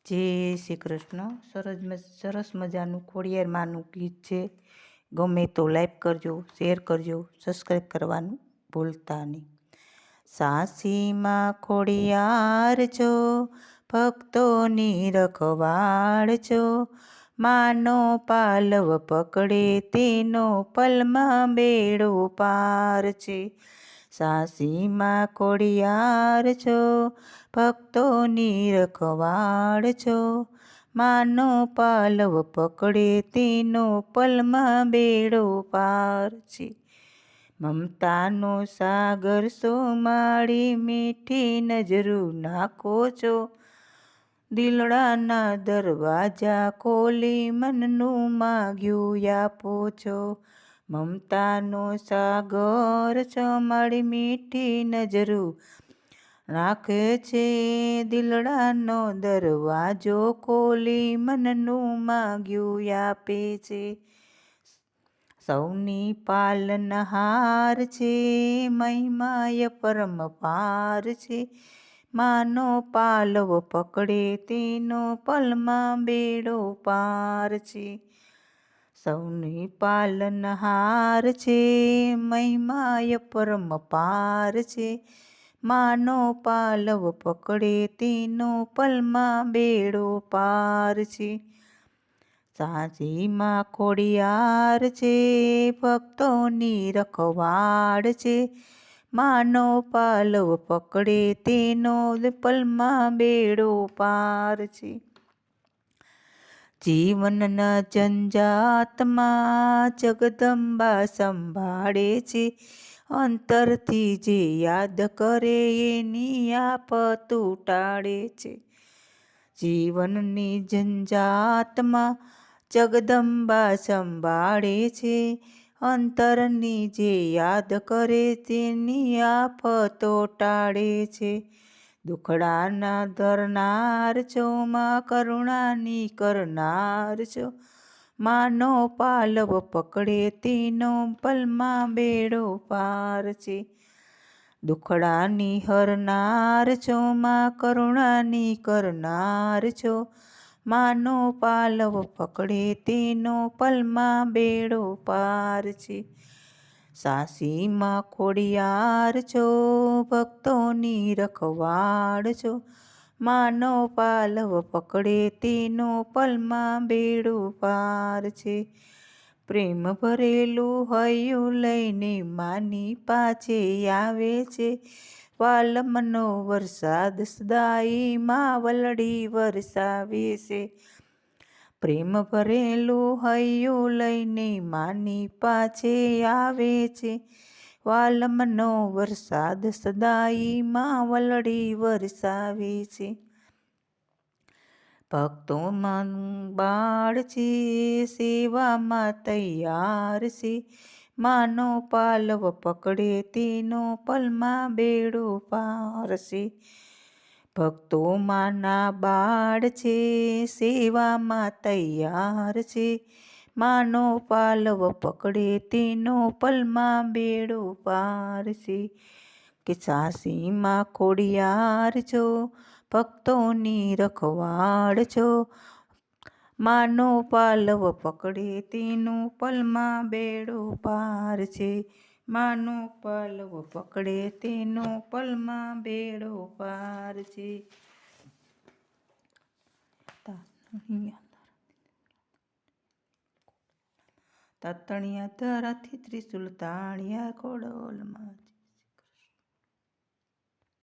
જય શ્રી કૃષ્ણ. સરસ મજાનું ખોડિયાર માનું ગીત છે. ગમે તો લાઈક કરજો, શેર કરજો, સબસ્ક્રાઈબ કરવાનું ભૂલતા નહીં. સાસીમાં ખોડિયાર છો, ભક્તોની રખવાળ છો. માનો પાલવ પકડે તેનો પલમાં બેડો પાર છે. સાસીમાં ખોડિયાર છો, ભક્તોની રખવાળ છો. માનો પાલવ પકડે તેનો પલમાં બેડો પાર છે. મમતાનો સાગર સોમાડી મીઠી નજરું નાખો છો. દિલડાના દરવાજા ખોલી મનનું માગ્યું આપો છો. મમતાનો સાગર સોમાડી મીઠી નજરું રાખે છે. દિલડાનો દરવાજો ખોલી મનનું માગ્યું આપે છે. સૌની પાલનહાર છે, મહિમાય પરમપાર છે. માનો પાલવ પકડે તેનો પલમાં બેડો પાર છે. સૌની પાલનહાર છે, મહિમાય પરમપાર છે. માનો પાલવ પકડે તેનો પલમાં બેડો પાર છે. સાસીમાં ખોડિયાર છે, ભક્તોની રખવાળ છે. માનો પાલવ પકડે તેનો પલમાં બેડો પાર છે. જીવનના ઝંઝાટમાં જગદંબા સંભાળે છે. અંતરથી જે યાદ કરે એની આફત ટાળે છે. જીવનની ઝંઝાટમાં જગદંબા સંભાળે છે. અંતરની જે યાદ કરે તેની આફતો ટાળે છે. દુખડાના ધરનાર છો, માં કરુણાની કરનાર છો. માનો પાલવ પકડે તેનો પલમાં બેડો પાર છે. દુખડાની હરનાર છો, માં કરુણાની કરનાર છો. માનો પાલવ પકડે તેનો પલમાં બેડો પાર છે. સાસીમાં ખોડિયાર છો, ભક્તોની રખવાળ છો. માનો પાલવ પકડે તેનો પલમાં બેડો પાર છે. પ્રેમ ભરેલું હૈયું લઈને માની પાછે આવે છે. વાલમનો વરસાદ સદાઈ માં વલડી વરસાવે છે. પ્રેમ ભરેલું હૈયું લઈને માની પાછે આવે છે. વાલમનો વરસાદ સદાઈ માં વલડી વરસાવે છે. ભક્તોમાં બાળ છે, સેવામાં તૈયાર છે. માનો પાલવ પકડે તેનો પલમાં બેડો પાર છે. ભક્તોમાંના બાળ છે, સેવામાં તૈયાર છે. માનો પાલવ પકડે તેનો પલમાં બેડો પાર છે. કે સાસીમાં ખોડિયાર છો, ભક્તોની રખવાળ છો. માનો પાલવ પકડે તેનો પલમાં બેડો પાર છે. માનો પાલવ પકડે તેનો પલમાં બેડો પાર છે. તાતણિયા ધરાથી ત્રિશુલ તાણ્યા, ખોડલ